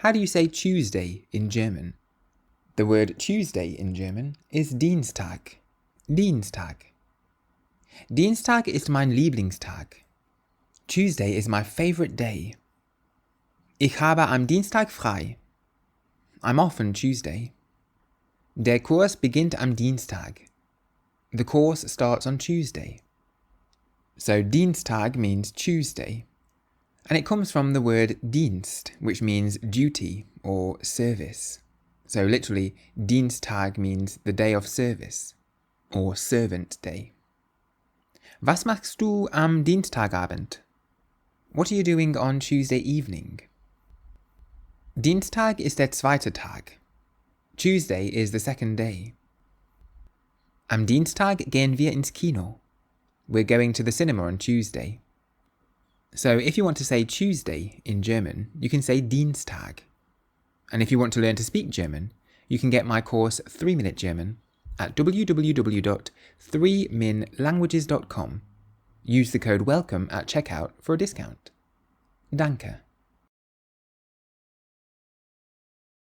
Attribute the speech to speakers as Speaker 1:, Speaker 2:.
Speaker 1: How do you say Tuesday in German? The word Tuesday in German is Dienstag. Dienstag. Dienstag ist mein Lieblingstag. Tuesday is my favorite day. Ich habe am Dienstag frei. I'm off on Tuesday. Der Kurs beginnt am Dienstag. The course starts on Tuesday. So Dienstag means Tuesday, and it comes from the word Dienst, which means duty or service. So literally, Dienstag means the day of service, or servant day. Was machst du am Dienstagabend? What are you doing on Tuesday evening? Dienstag ist der zweite Tag. Tuesday is the second day. Am Dienstag gehen wir ins Kino. We're going to the cinema on Tuesday. So if you want to say Tuesday in German, you can say Dienstag. And if you want to learn to speak German, you can get my course 3-Minute German at www.3minlanguages.com. Use the code WELCOME at checkout for a discount. Danke.